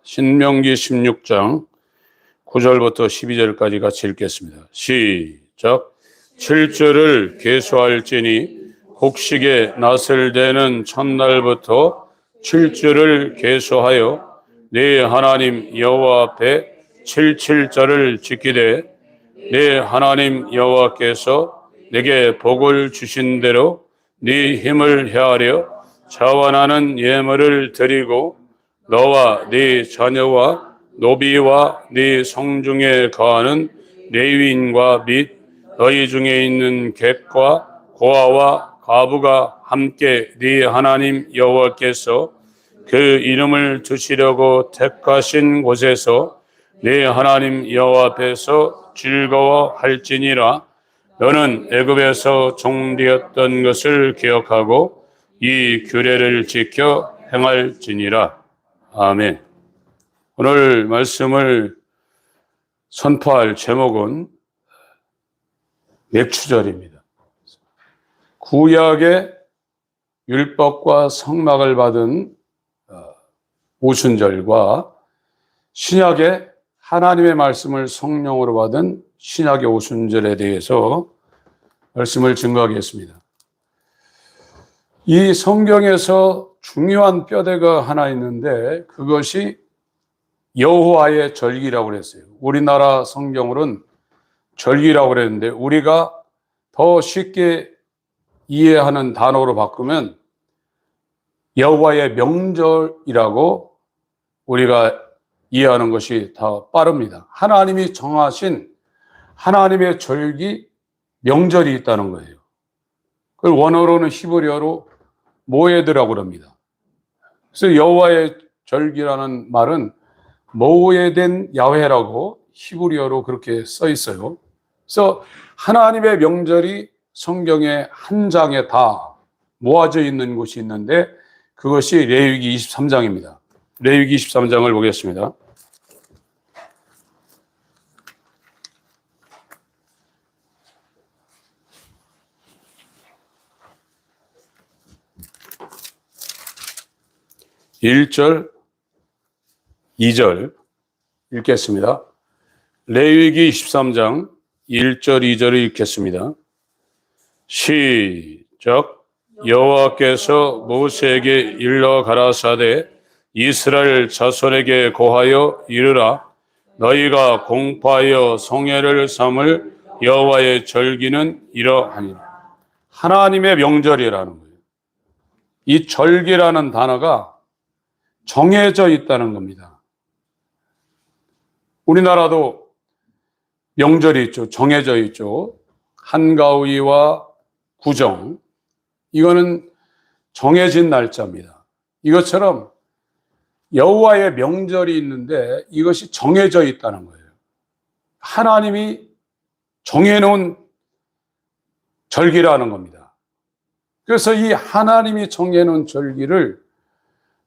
신명기 16장 9절부터 12절까지 같이 읽겠습니다. 시작. 7절을 계수할지니 곡식의 낫을 대는 첫날부터 7절을 계수하여 네 하나님 여호와 앞에 7절을 지키되 네 하나님 여호와께서 내게 복을 주신 대로 네 힘을 헤아려 자원하는 예물을 드리고 너와 네 자녀와 노비와 네 성중에 거하는 레위인과 및 너희 중에 있는 객과 고아와 과부가 함께 네 하나님 여호와께서 그 이름을 두시려고 택하신 곳에서 네 하나님 여호와 앞에서 즐거워할지니라. 너는 애굽에서 종되었던 것을 기억하고 이 규례를 지켜 행할지니라. 아멘. 오늘 말씀을 선포할 제목은 맥추절입니다. 구약의 율법과 성막을 받은 오순절과 신약의 하나님의 말씀을 성령으로 받은 신약의 오순절에 대해서 말씀을 증거하겠습니다. 이 성경에서 중요한 뼈대가 하나 있는데 그것이 여호와의 절기라고 그랬어요. 우리나라 성경으로는 절기라고 그랬는데 우리가 더 쉽게 이해하는 단어로 바꾸면 여호와의 명절이라고 우리가 이해하는 것이 더 빠릅니다. 하나님이 정하신 하나님의 절기, 명절이 있다는 거예요. 그걸 원어로는 히브리어로 모에드라고 그럽니다. 그래서 여호와의 절기라는 말은 모에덴 야훼라고 히브리어로 그렇게 써 있어요. 그래서 하나님의 명절이 성경의 한 장에 다 모아져 있는 곳이 있는데 그것이 레위기 23장입니다. 레위기 23장을 보겠습니다. (1절) (2절) 읽겠습니다. 레위기 23장 1절 2절을 읽겠습니다. 시작. 여호와께서 모세에게 일러 가라사대 이스라엘 자손에게 고하여 이르라. 너희가 공포하여 성회를 삼을 여호와의 절기는 이러하니라. 하나님의 명절이라는 거예요. 이 절기라는 단어가 정해져 있다는 겁니다. 우리나라도 명절이 있죠. 정해져 있죠. 한가위와 구정. 이거는 정해진 날짜입니다. 이것처럼 여호와의 명절이 있는데 이것이 정해져 있다는 거예요. 하나님이 정해놓은 절기라는 겁니다. 그래서 이 하나님이 정해놓은 절기를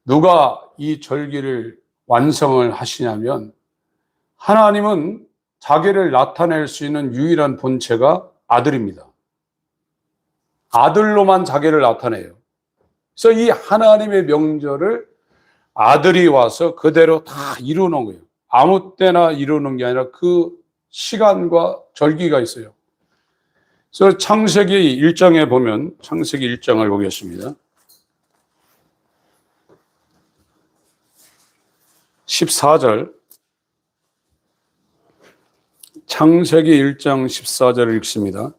누가 이 절기를 완성을 하시냐면 하나님은 자기를 나타낼 수 있는 유일한 본체가 아들입니다. 아들로만 자기를 나타내요. 그래서 이 하나님의 명절을 아들이 와서 그대로 다 이루는 거예요. 아무 때나 이루는 게 아니라 그 시간과 절기가 있어요. 그래서 창세기 1장에 보면 창세기 1장을 보겠습니다. 14절 창세기 1장 14절을 읽습니다.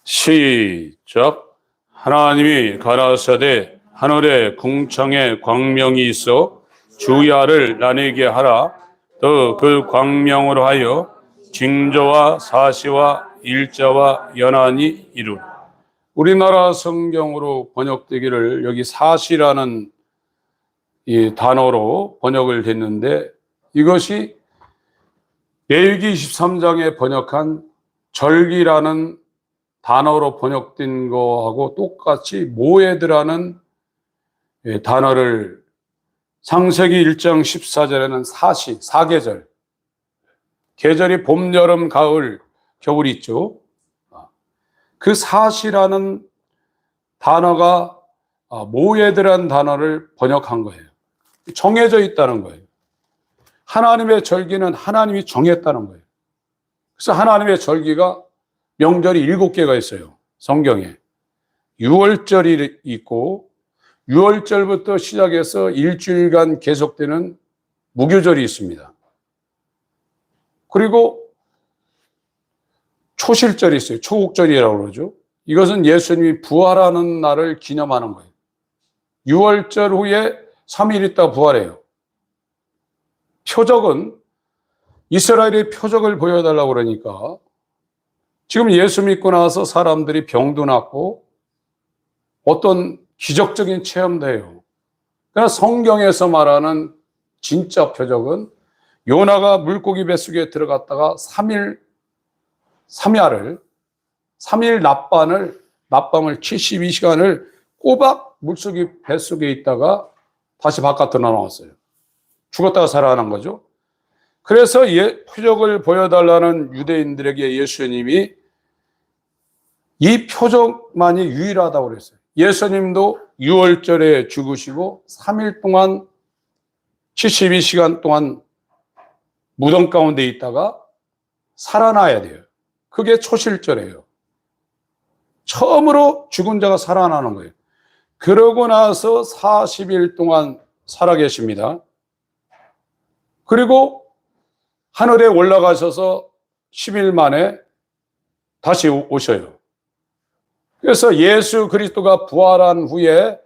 시작. 하나님이 가라사대 하늘에 궁창에 광명이 있어 주야를 나뉘게 하라. 또 그 광명으로 하여 징조와 사시와 일자와 연한이 이루라. 우리나라 성경으로 번역되기를 여기 사시라는 이 단어로 번역을 했는데 이것이 레위기 23장에 번역한 절기라는 단어로 번역된 거하고 똑같이 모에드라는 단어를 창세기 1장 14절에는 사시, 사계절, 계절이 봄, 여름, 가을, 겨울이 있죠. 그 사시라는 단어가 모에드라는 단어를 번역한 거예요. 정해져 있다는 거예요. 하나님의 절기는 하나님이 정했다는 거예요. 그래서 하나님의 절기가 명절이 7개가 있어요. 성경에. 6월절이 있고 6월절부터 시작해서 일주일간 계속되는 무교절이 있습니다. 그리고 초실절이 있어요. 초국절이라고 그러죠. 이것은 예수님이 부활하는 날을 기념하는 거예요. 6월절 후에 3일 있다 부활해요. 표적은 이스라엘의 표적을 보여달라고 그러니까 지금 예수 믿고 나서 사람들이 병도 낫고 어떤 기적적인 체험도 해요. 그러나 성경에서 말하는 진짜 표적은 요나가 물고기 뱃속에 들어갔다가 3일 낮밤을 72시간을 꼬박 물속에 뱃속에 있다가 다시 바깥으로 나왔어요. 죽었다가 살아난 거죠. 그래서 표적을 보여달라는 유대인들에게 예수님이 이 표적만이 유일하다고 그랬어요. 예수님도 6월절에 죽으시고 3일 동안 72시간 동안 무덤 가운데 있다가 살아나야 돼요. 그게 초실절이에요. 처음으로 죽은 자가 살아나는 거예요. 그러고 나서 40일 동안 살아계십니다. 그리고 하늘에 올라가셔서 10일 만에 다시 오셔요. 그래서 예수 그리스도가 부활한 후에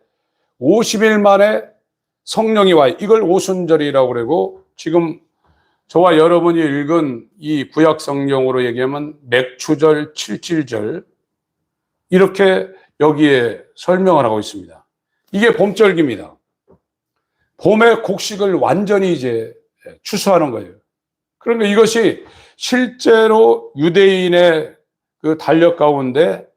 50일 만에 성령이 와요. 이걸 오순절이라고 그러고 지금 저와 여러분이 읽은 이 구약 성경으로 얘기하면 맥추절, 칠칠절 이렇게 여기에 설명을 하고 있습니다. 이게 봄절기입니다. 봄의 곡식을 완전히 이제 추수하는 거예요. 그러니까 이것이 실제로 유대인의 그 달력 가운데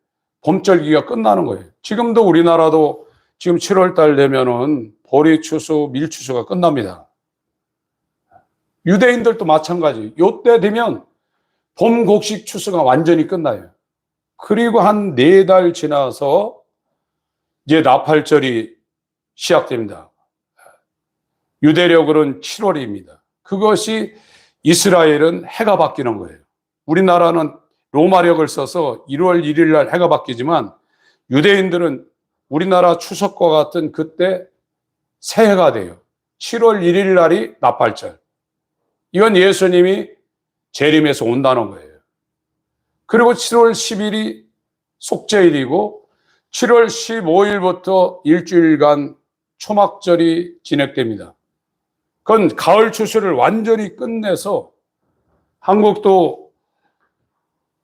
봄절기가 끝나는 거예요. 지금도 우리나라도 지금 7월 달 되면은 보리 추수, 밀 추수가 끝납니다. 유대인들도 마찬가지. 요때 되면 봄 곡식 추수가 완전히 끝나요. 그리고 한 4달 지나서 이제 나팔절이 시작됩니다. 유대력으로는 7월입니다. 그것이 이스라엘은 해가 바뀌는 거예요. 우리나라는 로마력을 써서 1월 1일 날 해가 바뀌지만 유대인들은 우리나라 추석과 같은 그때 새해가 돼요. 7월 1일 날이 나팔절. 이건 예수님이 재림에서 온다는 거예요. 그리고 7월 10일이 속죄일이고 7월 15일부터 일주일간 초막절이 진행됩니다. 그건 가을 추수를 완전히 끝내서 한국도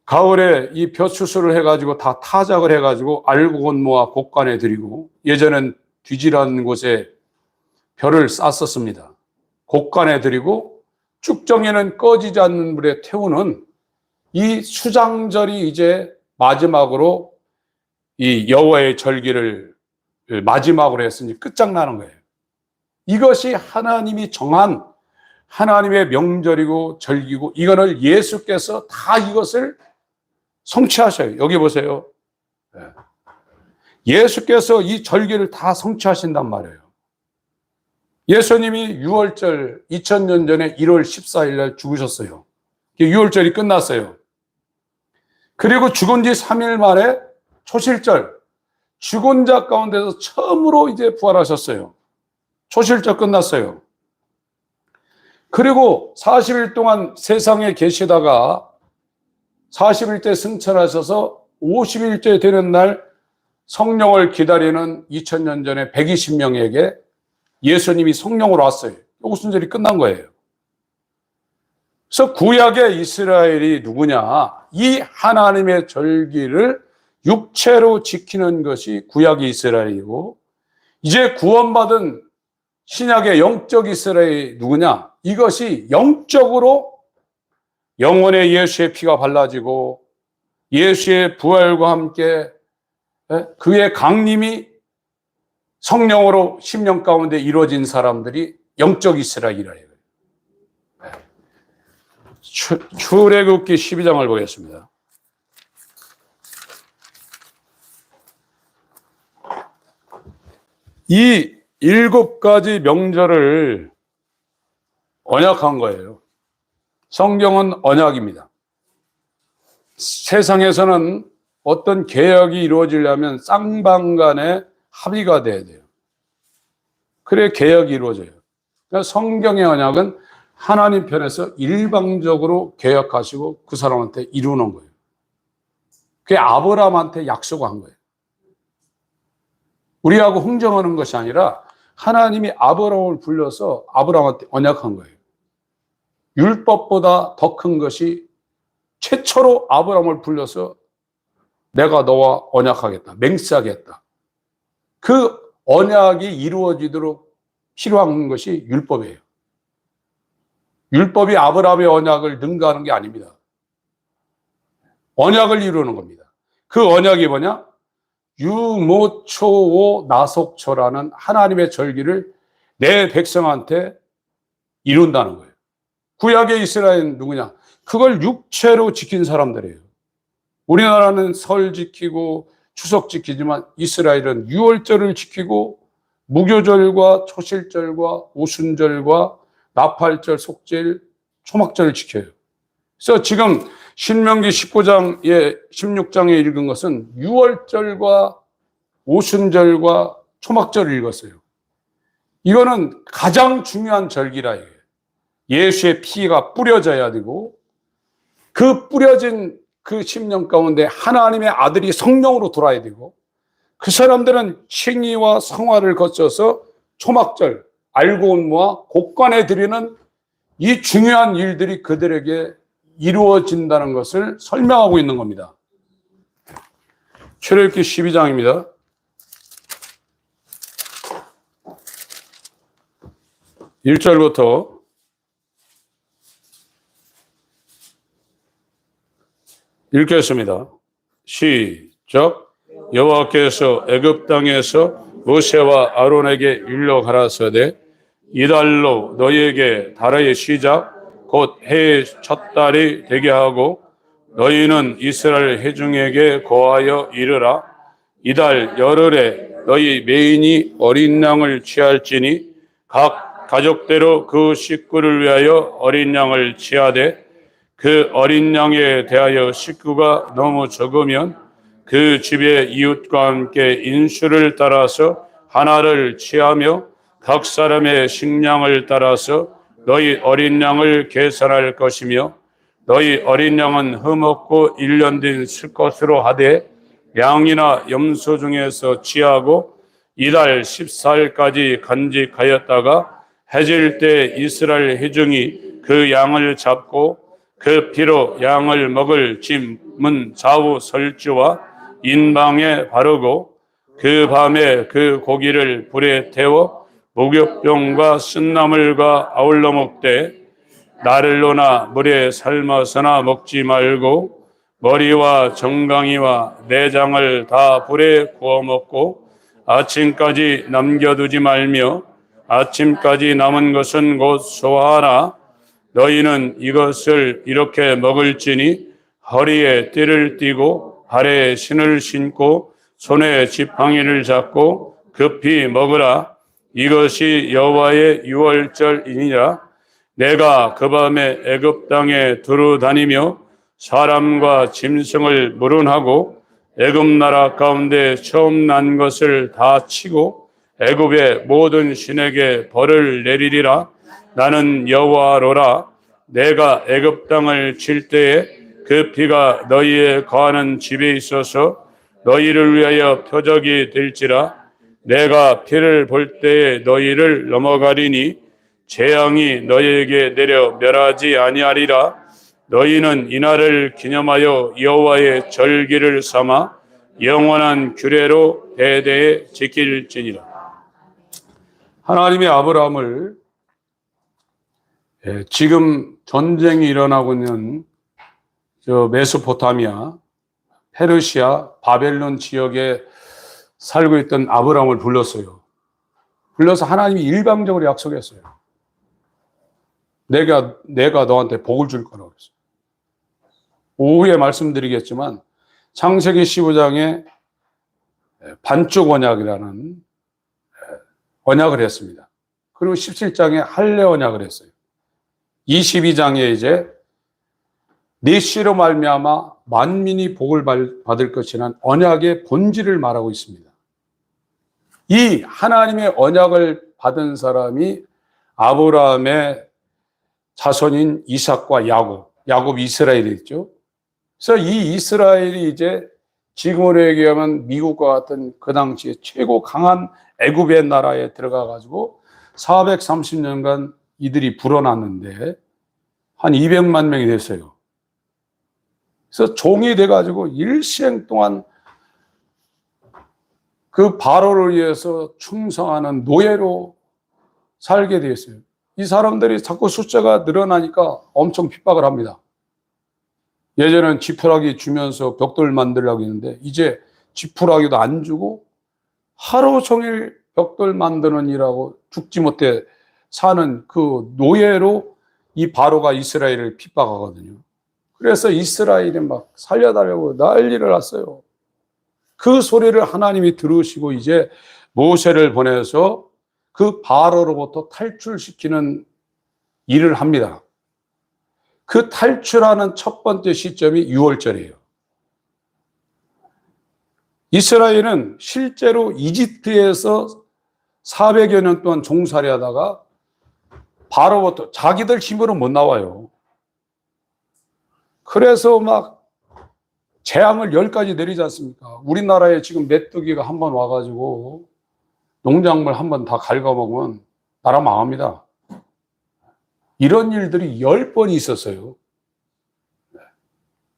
가을에 이 벼 추수를 해가지고 다 타작을 해가지고 알곡은 모아 곡간에 드리고 예전엔 뒤지라는 곳에 벼를 쌌었습니다. 곡간에 드리고 쭉정에는 꺼지지 않는 불에 태우는 이 수장절이 이제 마지막으로 이 여호와의 절기를 마지막으로 했으니 끝장나는 거예요. 이것이 하나님이 정한 하나님의 명절이고 절기고 이거를 예수께서 다 이것을 성취하셔요. 여기 보세요. 예수께서 이 절기를 다 성취하신단 말이에요. 예수님이 6월절 2000년 전에 1월 14일 날 죽으셨어요. 6월절이 끝났어요. 그리고 죽은 지 3일 만에 초실절, 죽은 자 가운데서 처음으로 이제 부활하셨어요. 초실절 끝났어요. 그리고 40일 동안 세상에 계시다가 40일째 승천하셔서 50일째 되는 날 성령을 기다리는 2000년 전에 120명에게 예수님이 성령으로 왔어요. 오순절이 끝난 거예요. 그래서 구약의 이스라엘이 누구냐? 이 하나님의 절기를 육체로 지키는 것이 구약의 이스라엘이고 이제 구원받은 신약의 영적 이스라엘이 누구냐? 이것이 영적으로 영혼의 예수의 피가 발라지고 예수의 부활과 함께 그의 강림이 성령으로 심령 가운데 이루어진 사람들이 영적 이스라엘이에요. 출애굽기 12장을 보겠습니다. 이 7가지 명절을 언약한 거예요. 성경은 언약입니다. 세상에서는 어떤 계약이 이루어지려면 쌍방 간에 합의가 돼야 돼요. 그래 계약이 이루어져요. 그러니까 성경의 언약은 하나님 편에서 일방적으로 계약하시고 그 사람한테 이루는 거예요. 그게 아브라함한테 약속한 거예요. 우리하고 흥정하는 것이 아니라 하나님이 아브라함을 불러서 아브라함한테 언약한 거예요. 율법보다 더 큰 것이 최초로 아브라함을 불러서 내가 너와 언약하겠다, 맹세하겠다. 그 언약이 이루어지도록 필요한 것이 율법이에요. 율법이 아브라함의 언약을 능가하는 게 아닙니다. 언약을 이루는 겁니다. 그 언약이 뭐냐? 유모초오 나속초라는 하나님의 절기를 내 백성한테 이룬다는 거예요. 구약의 이스라엘은 누구냐? 그걸 육체로 지킨 사람들이에요. 우리나라는 설 지키고 추석 지키지만 이스라엘은 유월절을 지키고 무교절과 초실절과 오순절과 나팔절, 속죄일, 초막절을 지켜요. 그래서 지금 신명기 19장에 16장에 읽은 것은 유월절과 오순절과 초막절을 읽었어요. 이거는 가장 중요한 절기라 이거예요. 예수의 피가 뿌려져야 되고 그 뿌려진 그 10년 가운데 하나님의 아들이 성령으로 돌아야 되고 그 사람들은 행위와 성화를 거쳐서 초막절, 알고온무와 곡간에 드리는 이 중요한 일들이 그들에게 이루어진다는 것을 설명하고 있는 겁니다. 출애굽기 12장입니다. 1절부터 읽겠습니다. 시작. 여호와께서 애굽 땅에서 모세와 아론에게 일러 가라사대 이달로 너희에게 달의 시작 곧 해의 첫 달이 되게 하고 너희는 이스라엘 회중에게 고하여 이르라. 이달 열흘에 너희 매인이 어린 양을 취할지니 각 가족대로 그 식구를 위하여 어린 양을 취하되 그 어린 양에 대하여 식구가 너무 적으면 그 집의 이웃과 함께 인수를 따라서 하나를 취하며 각 사람의 식량을 따라서 너희 어린 양을 계산할 것이며 너희 어린 양은 흠없고 1년 된 수컷으로 하되 양이나 염소 중에서 취하고 이달 14일까지 간직하였다가 해질 때 이스라엘 회중이 그 양을 잡고 그 피로 양을 먹을 짐은 좌우 설주와 인방에 바르고 그 밤에 그 고기를 불에 태워 목욕병과 쓴나물과 아울러 먹되 나를로나 물에 삶아서나 먹지 말고 머리와 정강이와 내장을 다 불에 구워 먹고 아침까지 남겨두지 말며 아침까지 남은 것은 곧 소화하라. 너희는 이것을 이렇게 먹을지니 허리에 띠를 띠고 발에 신을 신고 손에 지팡이를 잡고 급히 먹으라. 이것이 여호와의 유월절이니라. 내가 그 밤에 애굽 땅에 두루 다니며 사람과 짐승을 물은하고 애굽 나라 가운데 처음 난 것을 다 치고 애굽의 모든 신에게 벌을 내리리라. 나는 여호와로라. 내가 애굽 땅을 칠 때에 그 피가 너희의 거하는 집에 있어서 너희를 위하여 표적이 될지라. 내가 피를 볼 때에 너희를 넘어가리니 재앙이 너희에게 내려 멸하지 아니하리라. 너희는 이날을 기념하여 여호와의 절기를 삼아 영원한 규례로 대대에 지킬지니라. 하나님이 아브라함을 지금 전쟁이 일어나고 있는 저 메소포타미아, 페르시아, 바벨론 지역에 살고 있던 아브라함을 불렀어요. 불러서 하나님이 일방적으로 약속했어요. 내가 너한테 복을 줄 거라고 그랬어요. 오후에 말씀드리겠지만 창세기 15장에 반쪽 언약이라는 언약을 했습니다. 그리고 17장에 할례 언약을 했어요. 22장에 이제 네 씨로 말미암아 만민이 복을 받을 것이라는 언약의 본질을 말하고 있습니다. 이 하나님의 언약을 받은 사람이 아브라함의 자손인 이삭과 야곱 이스라엘이 있죠. 그래서 이 이스라엘이 이제 지금으로 얘기하면 미국과 같은 그 당시에 최고 강한 애굽의 나라에 들어가 가지고 430년간 이들이 불어났는데 한 200만 명이 됐어요. 그래서 종이 돼 가지고 일생 동안 그 바로를 위해서 충성하는 노예로 살게 되었어요. 이 사람들이 자꾸 숫자가 늘어나니까 엄청 핍박을 합니다. 예전엔 지푸라기 주면서 벽돌 만들려고 했는데 이제 지푸라기도 안 주고 하루 종일 벽돌 만드는 일하고 죽지 못해 사는 그 노예로 이 바로가 이스라엘을 핍박하거든요. 그래서 이스라엘이 막 살려달라고 난리를 났어요. 그 소리를 하나님이 들으시고 이제 모세를 보내서 그 바로로부터 탈출시키는 일을 합니다. 그 탈출하는 첫 번째 시점이 6월절이에요. 이스라엘은 실제로 이집트에서 400여 년 동안 종살이 하다가 바로부터 자기들 힘으로 못 나와요. 그래서 막 재앙을 10가지 내리지 않습니까? 우리나라에 지금 메뚜기가 한번 와가지고 농작물 한번 다 갉아먹으면 나라 망합니다. 이런 일들이 10번이 있었어요.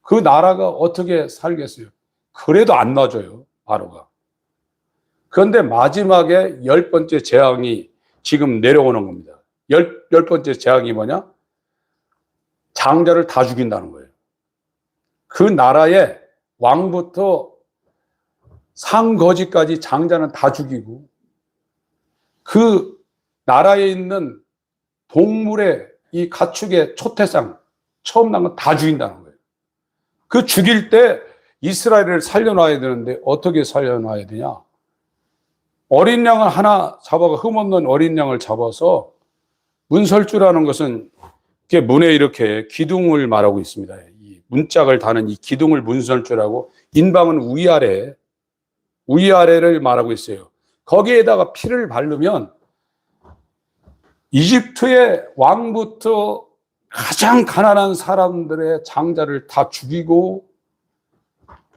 그 나라가 어떻게 살겠어요? 그래도 안 놔줘요, 바로가. 그런데 마지막에 10번째 재앙이 지금 내려오는 겁니다. 열 번째 재앙이 뭐냐? 장자를 다 죽인다는 거예요. 그 나라의 왕부터 상거지까지 장자는 다 죽이고 그 나라에 있는 동물의 이 가축의 초태상 처음 난 건 다 죽인다는 거예요. 그 죽일 때 이스라엘을 살려놔야 되는데 어떻게 살려놔야 되냐? 어린 양을 하나 잡아가 흠없는 어린 양을 잡아서 문설주라는 것은 이렇게 문에 이렇게 기둥을 말하고 있습니다. 이 문짝을 다는 이 기둥을 문설주라고 인방은 위아래를 말하고 있어요. 거기에다가 피를 바르면 이집트의 왕부터 가장 가난한 사람들의 장자를 다 죽이고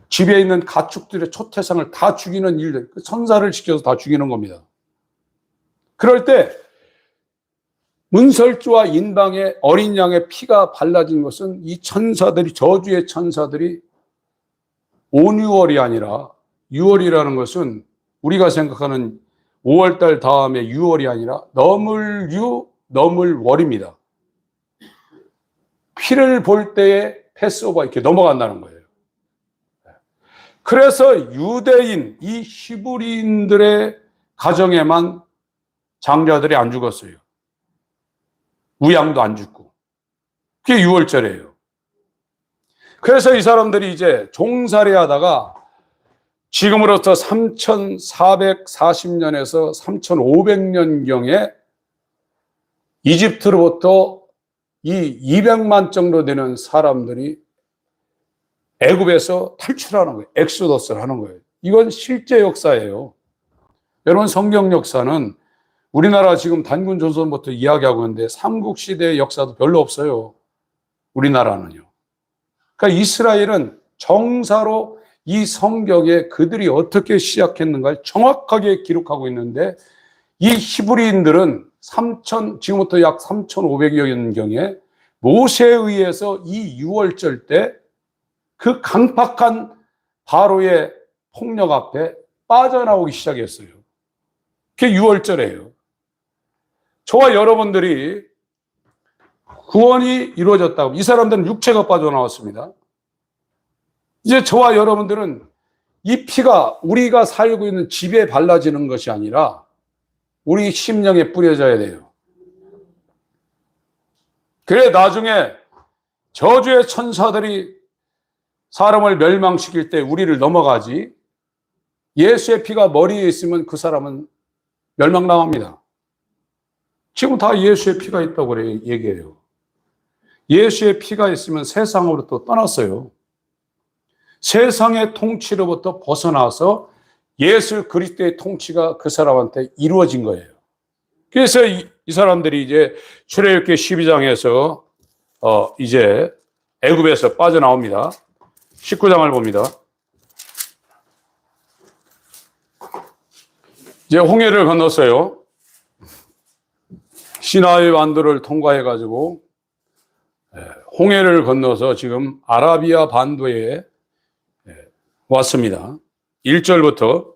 집에 있는 가축들의 초태상을 다 죽이는 일들, 천사를 시켜서 다 죽이는 겁니다. 그럴 때 문설주와 인방에 어린 양의 피가 발라진 것은 이 천사들이, 저주의 천사들이 온유월이 아니라 6월이라는 것은 우리가 생각하는 5월달 다음에 6월이 아니라 너물월입니다. 피를 볼 때에 패스오버 이렇게 넘어간다는 거예요. 그래서 유대인, 이 히브리인들의 가정에만 장자들이 안 죽었어요. 우양도 안 죽고. 그게 6월절이에요. 그래서 이 사람들이 이제 종살이 하다가 지금으로부터 3440년에서 3500년경에 이집트로부터 이 200만 정도 되는 사람들이 애굽에서 탈출하는 거예요. 엑소더스를 하는 거예요. 이건 실제 역사예요. 여러분, 성경 역사는 우리나라 지금 단군 조선부터 이야기하고 있는데 삼국시대의 역사도 별로 없어요. 우리나라는요. 그러니까 이스라엘은 정사로 이 성경에 그들이 어떻게 시작했는가를 정확하게 기록하고 있는데 이 히브리인들은 지금부터 약 3500여 년경에 모세에 의해서 이 6월절 때 그 강팍한 바로의 폭력 앞에 빠져나오기 시작했어요. 그게 6월절이에요. 저와 여러분들이 구원이 이루어졌다고, 이 사람들은 육체가 빠져나왔습니다. 이제 저와 여러분들은 이 피가 우리가 살고 있는 집에 발라지는 것이 아니라 우리 심령에 뿌려져야 돼요. 그래 나중에 저주의 천사들이 사람을 멸망시킬 때 우리를 넘어가지, 예수의 피가 머리에 있으면 그 사람은 멸망당합니다. 지금 다 예수의 피가 있다고 얘기해요. 예수의 피가 있으면 세상으로부터 떠났어요. 세상의 통치로부터 벗어나서 예수 그리스도의 통치가 그 사람한테 이루어진 거예요. 그래서 이 사람들이 이제 출애굽기 12장에서 이제 애굽에서 빠져나옵니다. 19장을 봅니다. 이제 홍해를 건넜어요. 시나이 반도를 통과해 가지고 홍해를 건너서 지금 아라비아 반도에 왔습니다. 1절부터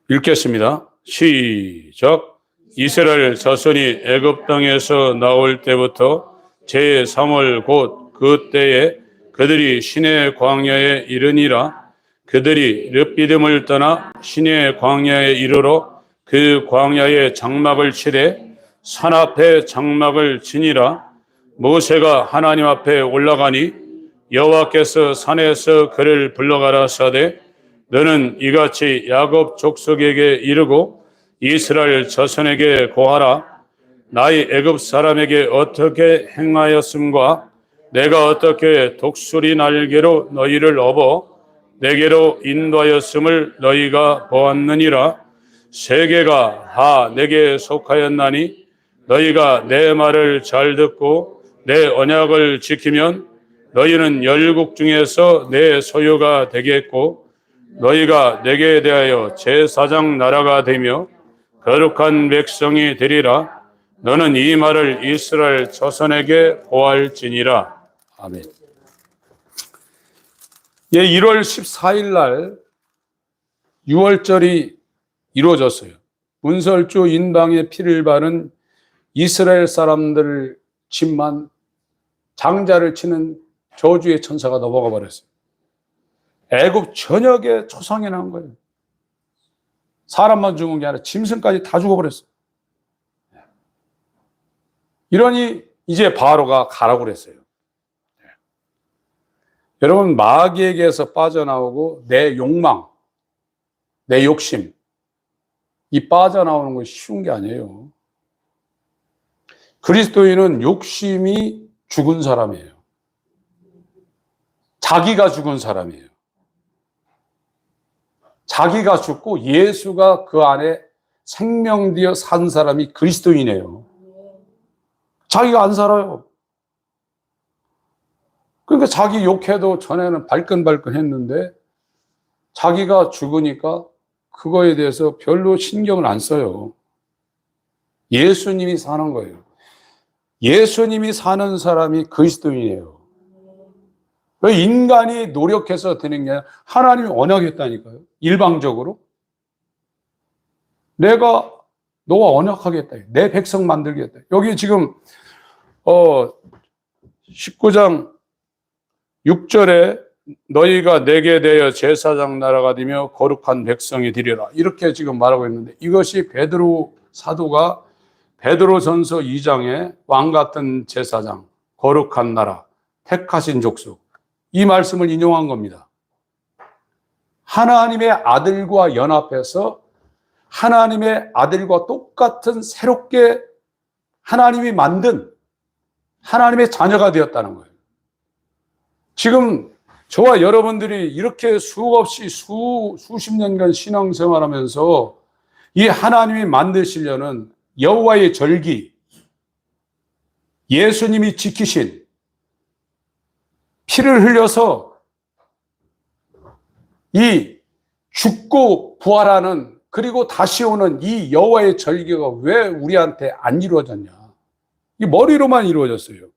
읽겠습니다. 시작. 이스라엘 자손이 애굽 땅에서 나올 때부터 제3월 곧 그때에 그들이 시내 광야에 이르니라. 그들이 르피딤을 떠나 시내 광야에 이르러 그 광야에 장막을 치되 산 앞에 장막을 지니라. 모세가 하나님 앞에 올라가니 여호와께서 산에서 그를 불러가라사대 너는 이같이 야곱 족속에게 이르고 이스라엘 자손에게 고하라. 나의 애굽 사람에게 어떻게 행하였음과 내가 어떻게 독수리 날개로 너희를 업어 내게로 인도하였음을 너희가 보았느니라. 세계가 다 내게 속하였나니 너희가 내 말을 잘 듣고 내 언약을 지키면 너희는 열국 중에서 내 소유가 되겠고 너희가 내게 대하여 제사장 나라가 되며 거룩한 백성이 되리라. 너는 이 말을 이스라엘 자손에게 보할지니라. 아멘. 예, 1월 14일 날 6월절이 이루어졌어요. 문설주 인방의 피를 바른 이스라엘 사람들 집만 장자를 치는 저주의 천사가 넘어가 버렸어요. 애굽 전역에 초상이 난 거예요. 사람만 죽은 게 아니라 짐승까지 다 죽어버렸어요. 이러니 이제 바로가 가라고 그랬어요. 여러분, 마귀에게서 빠져나오고 내 욕망, 내 욕심, 이 빠져나오는 것이 쉬운 게 아니에요. 그리스도인은 욕심이 죽은 사람이에요. 자기가 죽은 사람이에요. 자기가 죽고 예수가 그 안에 생명되어 산 사람이 그리스도인이에요. 자기가 안 살아요. 그러니까 자기 욕해도 전에는 발끈발끈 했는데 자기가 죽으니까 그거에 대해서 별로 신경을 안 써요. 예수님이 사는 거예요. 예수님이 사는 사람이 그리스도인이에요. 왜 인간이 노력해서 되는 게 아니라 하나님이 언약했다니까요. 일방적으로. 내가 너와 언약하겠다. 내 백성 만들겠다. 여기 지금 19장 6절에 너희가 내게 대하여 제사장 나라가 되며 거룩한 백성이 되리라. 이렇게 지금 말하고 있는데 이것이 베드로 사도가 베드로전서 2장에 왕 같은 제사장, 거룩한 나라, 택하신 족속 이 말씀을 인용한 겁니다. 하나님의 아들과 연합해서 하나님의 아들과 똑같은 새롭게 하나님이 만든 하나님의 자녀가 되었다는 거예요. 지금 저와 여러분들이 이렇게 수없이 수십 년간 신앙생활하면서 이 하나님이 만드시려는 여호와의 절기, 예수님이 지키신 피를 흘려서 이 죽고 부활하는 그리고 다시 오는 이 여호와의 절기가 왜 우리한테 안 이루어졌냐? 이 머리로만 이루어졌어요.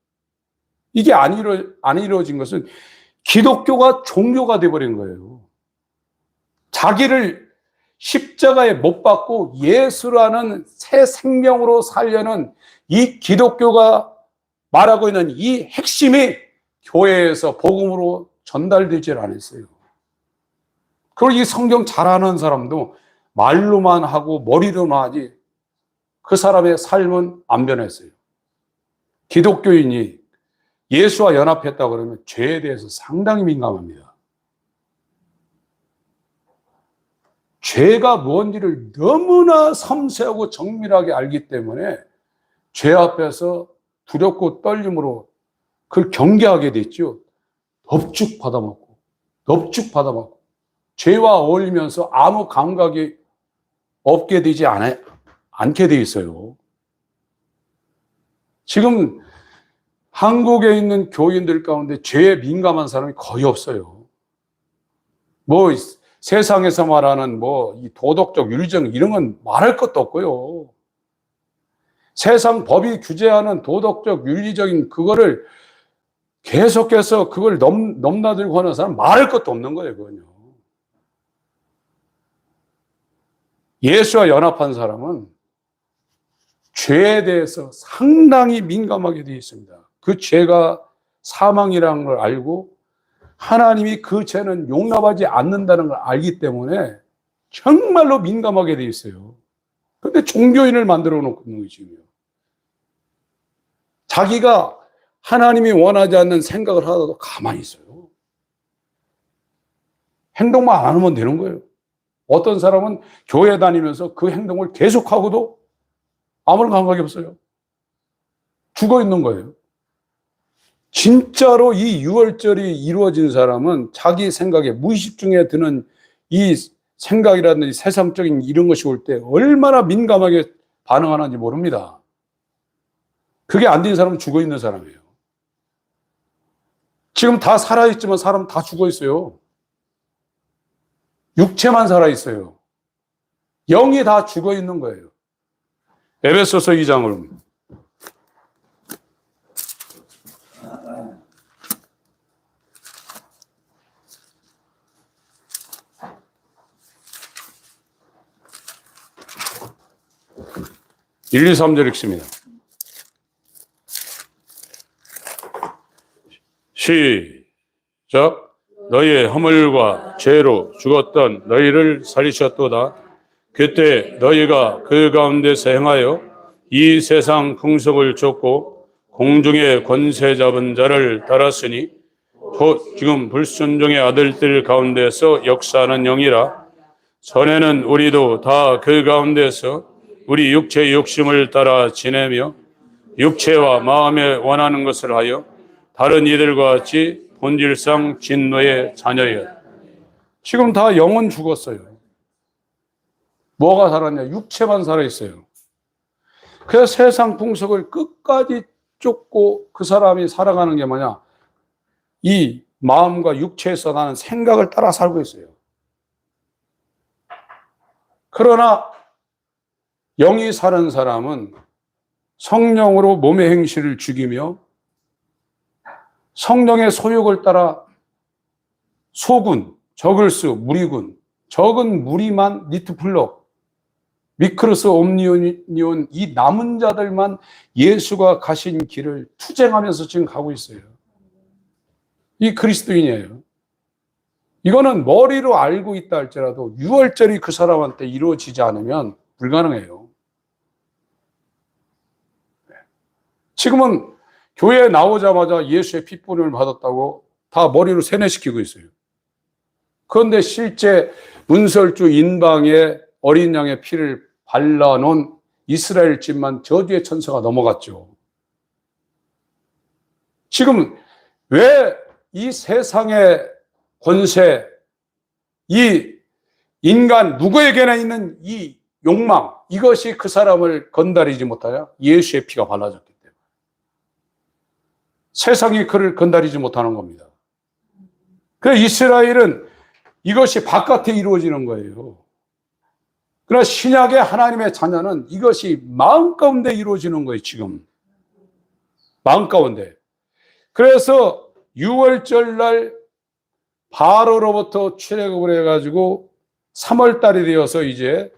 이게 안 이루어진 것은 기독교가 종교가 되어버린 거예요. 자기를 십자가에 못 박고 예수라는 새 생명으로 살려는 이 기독교가 말하고 있는 이 핵심이 교회에서 복음으로 전달되질 않았어요. 그리고 이 성경 잘 아는 사람도 말로만 하고 머리로만 하지 그 사람의 삶은 안 변했어요. 기독교인이 예수와 연합했다 그러면 죄에 대해서 상당히 민감합니다. 죄가 뭔지를 너무나 섬세하고 정밀하게 알기 때문에 죄 앞에서 두렵고 떨림으로 그걸 경계하게 됐죠. 넙죽 받아먹고, 넙죽 받아먹고, 죄와 어울리면서 아무 감각이 없게 되지 않게 돼 있어요. 지금 한국에 있는 교인들 가운데 죄에 민감한 사람이 거의 없어요. 뭐 세상에서 말하는 뭐 이 도덕적 윤리적 이런 건 말할 것도 없고요. 세상 법이 규제하는 도덕적 윤리적인 그거를 계속해서 그걸 넘나들고 하는 사람 말할 것도 없는 거예요, 그건요. 예수와 연합한 사람은 죄에 대해서 상당히 민감하게 되어 있습니다. 그 죄가 사망이라는 걸 알고 하나님이 그 죄는 용납하지 않는다는 걸 알기 때문에 정말로 민감하게 되어 있어요. 그런데 종교인을 만들어 놓고 있는 거죠. 자기가 하나님이 원하지 않는 생각을 하다도 가만히 있어요. 행동만 안 하면 되는 거예요. 어떤 사람은 교회 다니면서 그 행동을 계속하고도 아무런 감각이 없어요. 죽어 있는 거예요. 진짜로 이 유월절이 이루어진 사람은 자기 생각에 무의식 중에 드는 이 생각이라든지 세상적인 이런 것이 올 때 얼마나 민감하게 반응하는지 모릅니다. 그게 안 된 사람은 죽어 있는 사람이에요. 지금 다 살아있지만 사람 다 죽어 있어요. 육체만 살아있어요. 영이 다 죽어 있는 거예요. 에베소서 2장을 1, 2, 3절 읽습니다. 시작. 너희의 허물과 죄로 죽었던 너희를 살리셨도다. 그때 너희가 그 가운데서 행하여 이 세상 풍속을 쫓고 공중의 권세 잡은 자를 따랐으니 곧 지금 불순종의 아들들 가운데서 역사하는 영이라. 전에는 우리도 다 그 가운데서 우리 육체의 욕심을 따라 지내며 육체와 마음에 원하는 것을 하여 다른 이들과 같이 본질상 진노의 자녀예요. 지금 다 영은 죽었어요. 뭐가 살았냐? 육체만 살아있어요. 그래서 세상 풍속을 끝까지 쫓고 그 사람이 살아가는 게 뭐냐? 이 마음과 육체에서 나는 생각을 따라 살고 있어요. 그러나 영이 사는 사람은 성령으로 몸의 행실을 죽이며 성령의 소욕을 따라 소군, 저글스, 무리군, 적은 무리만 니트플럭, 미크로스 옴니온 이 남은 자들만 예수가 가신 길을 투쟁하면서 지금 가고 있어요. 이 그리스도인이에요. 이거는 머리로 알고 있다 할지라도 유월절이 그 사람한테 이루어지지 않으면 불가능해요. 지금은 교회에 나오자마자 예수의 핏부림을 받았다고 다 머리로 세뇌시키고 있어요. 그런데 실제 문설주 인방에 어린 양의 피를 발라놓은 이스라엘 집만 저주의 천사가 넘어갔죠. 지금 왜 이 세상의 권세, 이 인간 누구에게나 있는 이 욕망, 이것이 그 사람을 건드리지 못하냐? 예수의 피가 발라졌기 때문에. 세상이 그를 건드리지 못하는 겁니다. 그래서 이스라엘은 이것이 바깥에 이루어지는 거예요. 그러나 신약의 하나님의 자녀는 이것이 마음 가운데 이루어지는 거예요, 지금. 마음 가운데. 그래서 6월절 날 바로로부터 출애굽을 해가지고 3월 달이 되어서 이제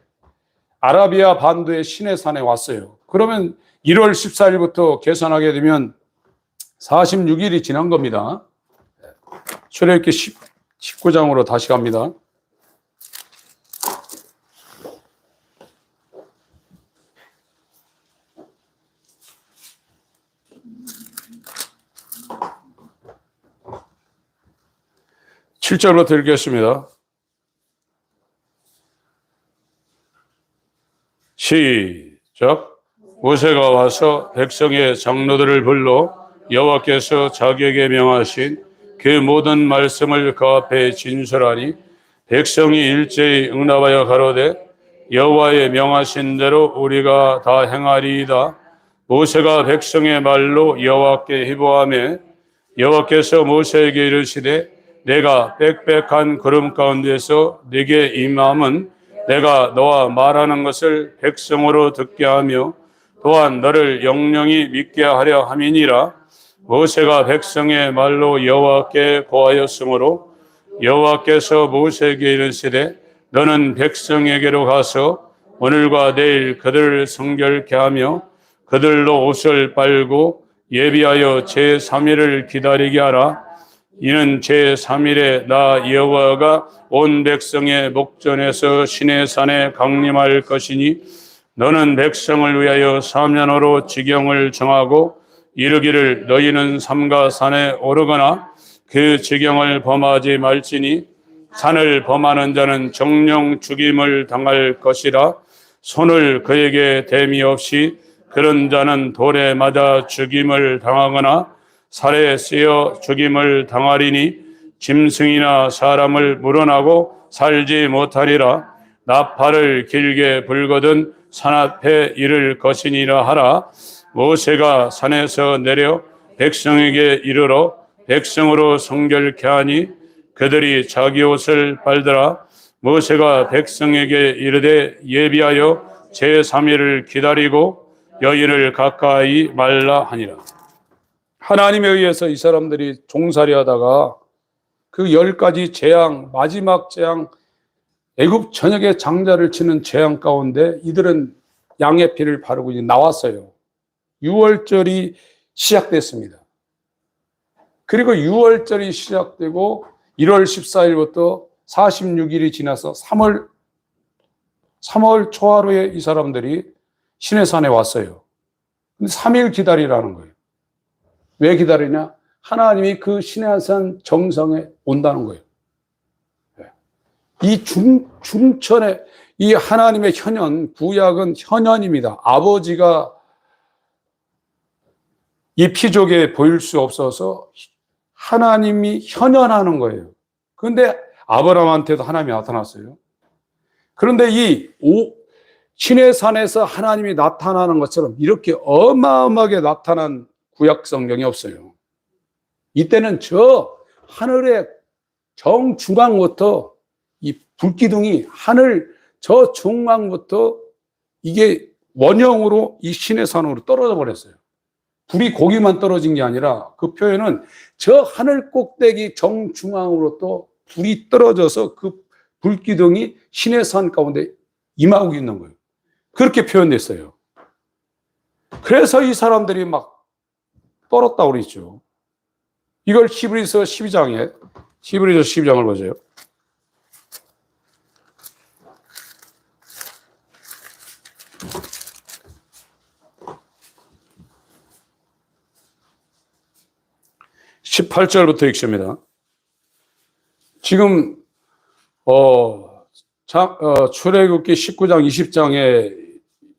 아라비아 반도의 시내산에 왔어요. 그러면 1월 14일부터 계산하게 되면 46일이 지난 겁니다. 출애굽기 19장으로 다시 갑니다. (7절부터) 읽겠습니다. 시작. 모세가 와서 백성의 장로들을 불러 여호와께서 자기에게 명하신 그 모든 말씀을 그 앞에 진술하니 백성이 일제히 응답하여 가로되 여호와의 명하신 대로 우리가 다 행하리이다. 모세가 백성의 말로 여호와께 희보하며 여호와께서 모세에게 이르시되 내가 빽빽한 구름 가운데서 네게 임함은 내가 너와 말하는 것을 백성으로 듣게 하며 또한 너를 영영히 믿게 하려 함이니라. 모세가 백성의 말로 여호와께 고하였으므로 여호와께서 모세에게 이르시되 너는 백성에게로 가서 오늘과 내일 그들을 성결케 하며 그들로 옷을 빨고 예비하여 제3일을 기다리게 하라. 이는 제3일에 나 여호와가 온 백성의 목전에서 시내산에 강림할 것이니 너는 백성을 위하여 3년호로 지경을 정하고 이르기를 너희는 삼가 산에 오르거나 그 지경을 범하지 말지니 산을 범하는 자는 정령 죽임을 당할 것이라. 손을 그에게 댐이 없이 그런 자는 돌에 맞아 죽임을 당하거나 살에 쓰여 죽임을 당하리니 짐승이나 사람을 물어나고 살지 못하리라. 나팔을 길게 불거든 산 앞에 이를 것이니라 하라. 모세가 산에서 내려 백성에게 이르러 백성으로 성결케 하니 그들이 자기 옷을 빨더라. 모세가 백성에게 이르되 예비하여 제3일을 기다리고 여인을 가까이 말라 하니라. 하나님에 의해서 이 사람들이 종살이 하다가 그 10가지 재앙, 마지막 재앙, 애굽 전역에 장자를 치는 재앙 가운데 이들은 양의 피를 바르고 이제 나왔어요. 6월절이 시작됐습니다. 그리고 6월절이 시작되고 1월 14일부터 46일이 지나서 3월 초하루에 이 사람들이 시내산에 왔어요. 근데 3일 기다리라는 거예요. 왜 기다리냐? 하나님이 그 시내산 정상에 온다는 거예요. 이 중천에 이 하나님의 현현, 구약은 현현입니다. 아버지가 이 피족에 보일 수 없어서 하나님이 현현하는 거예요. 그런데 아브라함한테도 하나님이 나타났어요. 그런데 이 시내산에서 하나님이 나타나는 것처럼 이렇게 어마어마하게 나타난 구약 성경이 없어요. 이때는 저 하늘의 정중앙부터 이 불기둥이 하늘 저 중앙부터 이게 원형으로 이 시내산으로 떨어져 버렸어요. 불이 거기만 떨어진 게 아니라 그 표현은 저 하늘 꼭대기 정중앙으로 또 불이 떨어져서 그 불기둥이 시내산 가운데 임하고 있는 거예요. 그렇게 표현됐어요. 그래서 이 사람들이 막 떨었다고 그랬죠. 이걸 히브리서 12장을 보세요. (18절부터) 읽습니다. 지금 출애굽기 19장 20장에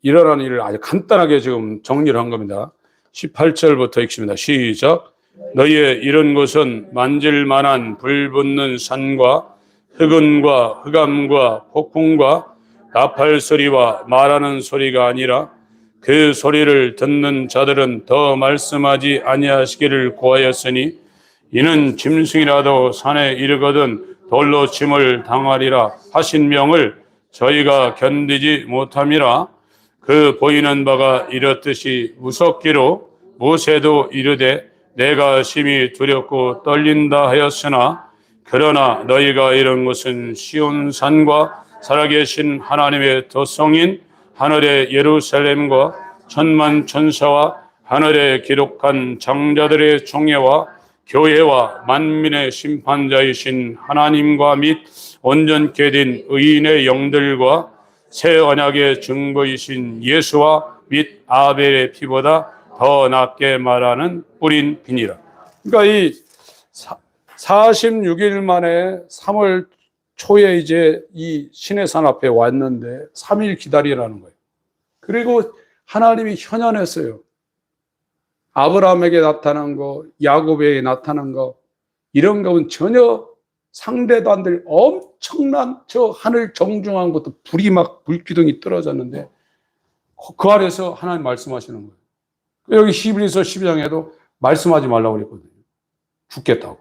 일어난 일을 아주 간단하게 지금 정리를 한 겁니다. 18절부터 읽습니다. 시작. 너희의 이런 곳은 만질 만한 불 붙는 산과 흑은과 흑암과 폭풍과 나팔 소리와 말하는 소리가 아니라 그 소리를 듣는 자들은 더 말씀하지 아니하시기를 고하였으니 이는 짐승이라도 산에 이르거든 돌로 침을 당하리라 하신 명을 저희가 견디지 못함이라. 그 보이는 바가 이렇듯이 무섭기로 모세도 이르되 내가 심히 두렵고 떨린다 하였으나 그러나 너희가 이런 것은 시온 산과 살아계신 하나님의 도성인 하늘의 예루살렘과 천만 천사와 하늘에 기록한 장자들의 총회와 교회와 만민의 심판자이신 하나님과 및 온전케 된 의인의 영들과 새 언약의 증거이신 예수와 및 아벨의 피보다 더 낫게 말하는 뿌린 비니라. 그러니까 이 46일 만에 3월 초에 이제 이 시내산 앞에 왔는데 3일 기다리라는 거예요. 그리고 하나님이 현현했어요. 아브라함에게 나타난 거, 야곱에게 나타난 거, 이런 것은 전혀 상대도 안 될 엄청난 저 하늘 정중한 것도 불이 막 불기둥이 떨어졌는데 그 아래서 하나님 말씀하시는 거예요. 여기 히브리서 12장에도 말씀하지 말라고 그랬거든요. 죽겠다고.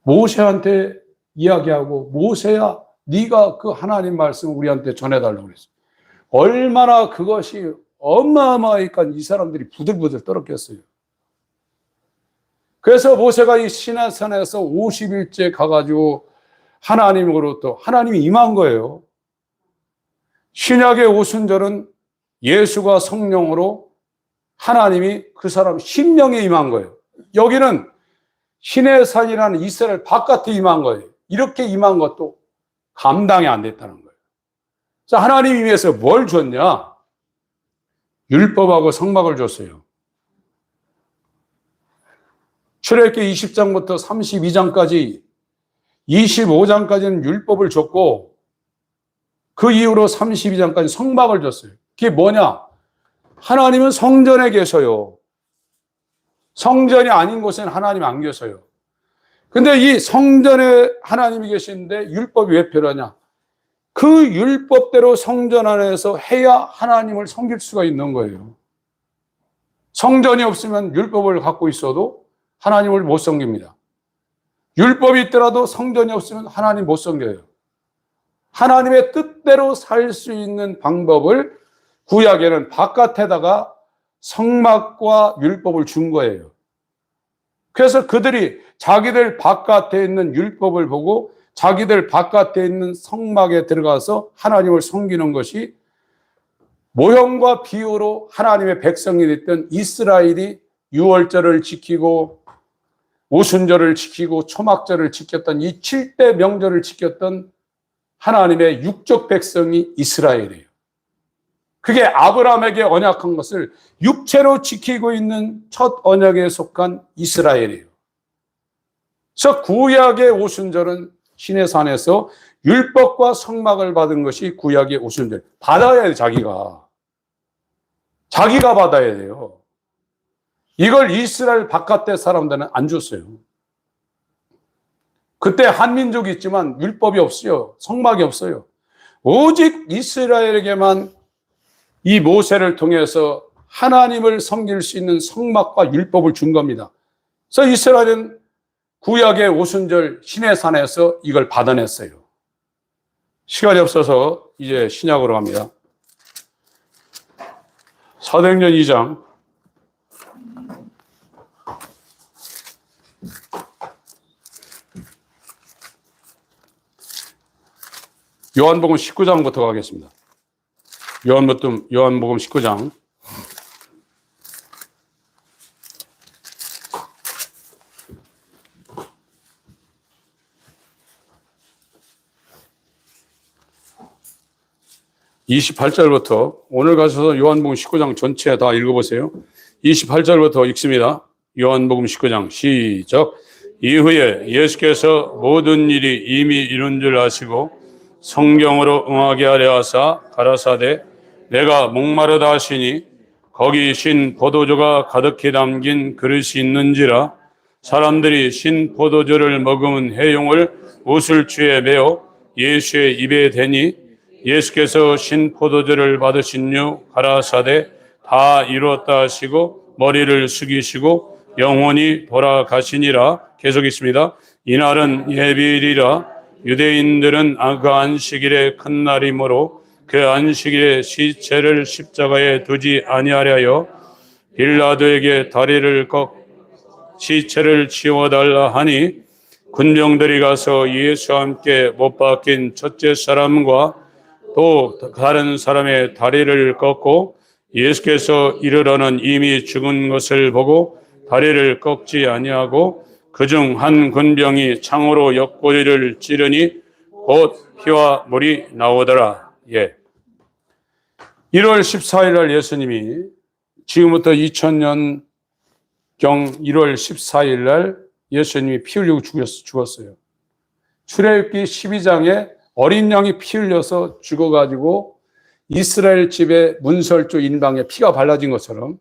모세한테 이야기하고, 모세야 네가 그 하나님 말씀을 우리한테 전해달라고 그랬어요. 얼마나 그것이 어마어마하니까 이 사람들이 부들부들 떨었겠어요. 그래서 모세가 이 시내산에서 50일째 가가지고 하나님으로부터 하나님이 임한 거예요. 신약의 오순절은 예수가 성령으로 하나님이 그 사람 심령에 임한 거예요. 여기는 시내산이라는 이스라엘 바깥에 임한 거예요. 이렇게 임한 것도 감당이 안 됐다는 거예요. 자, 하나님이 위해서 뭘 줬냐? 율법하고 성막을 줬어요. 출애굽기 20장부터 32장까지 25장까지는 율법을 줬고 그 이후로 32장까지 성막을 줬어요. 그게 뭐냐? 하나님은 성전에 계셔요. 성전이 아닌 곳에는 하나님이 안 계셔요. 근데 이 성전에 하나님이 계시는데 율법이 왜 필요하냐? 그 율법대로 성전 안에서 해야 하나님을 섬길 수가 있는 거예요. 성전이 없으면 율법을 갖고 있어도 하나님을 못 섬깁니다. 율법이 있더라도 성전이 없으면 하나님 못 섬겨요. 하나님의 뜻대로 살 수 있는 방법을 구약에는 바깥에다가 성막과 율법을 준 거예요. 그래서 그들이 자기들 바깥에 있는 율법을 보고 자기들 바깥에 있는 성막에 들어가서 하나님을 섬기는 것이 모형과 비유로 하나님의 백성이 됐던 이스라엘이 유월절을 지키고 오순절을 지키고 초막절을 지켰던 이 7대 명절을 지켰던 하나님의 육적 백성이 이스라엘이에요. 그게 아브라함에게 언약한 것을 육체로 지키고 있는 첫 언약에 속한 이스라엘이에요. 그래서 구약의 오순절은 시내산에서 율법과 성막을 받은 것이 구약의 오순절. 받아야 돼요, 자기가. 자기가 받아야 돼요. 이걸 이스라엘 바깥의 사람들은 안 줬어요. 그때 한민족이 있지만 율법이 없어요. 성막이 없어요. 오직 이스라엘에게만 이 모세를 통해서 하나님을 섬길 수 있는 성막과 율법을 준 겁니다. 그래서 이스라엘은 구약의 오순절 시내산에서 이걸 받아냈어요. 시간이 없어서 이제 신약으로 갑니다. 사도행전 2장. 요한복음 19장부터 가겠습니다. 요한복음 19장. (28절부터) 오늘 가셔서 요한복음 19장 전체 다 읽어보세요. 28절부터 읽습니다. 요한복음 19장 시작. 이후에 예수께서 모든 일이 이미 이룬 줄 아시고 성경으로 응하게 하려 하사 가라사대 내가 목마르다 하시니 거기 신 포도주가 가득히 담긴 그릇이 있는지라 사람들이 신 포도주를 머금은 해용을 우슬주에 메어 예수의 입에 대니 예수께서 신 포도주를 받으신 후 가라사대 다 이루었다 하시고 머리를 숙이시고 영원히 돌아가시니라. 계속 있습니다. 이날은 예비일이라 유대인들은 그 안식일의 큰 날이므로 그 안식일에 시체를 십자가에 두지 아니하려 빌라도에게 다리를 시체를 치워달라 하니 군병들이 가서 예수와 함께 못 박힌 첫째 사람과 또 다른 사람의 다리를 꺾고 예수께서 이르러는 이미 죽은 것을 보고 다리를 꺾지 아니하고 그중 한 군병이 창으로 옆구리를 찌르니 곧 피와 물이 나오더라. 예. 1월 14일 날 예수님이 지금부터 2000년경 1월 14일 날 예수님이 피 흘리고 죽었어요. 출애굽기 12장에 어린 양이 피 흘려서 죽어가지고 이스라엘 집에 문설주 인방에 피가 발라진 것처럼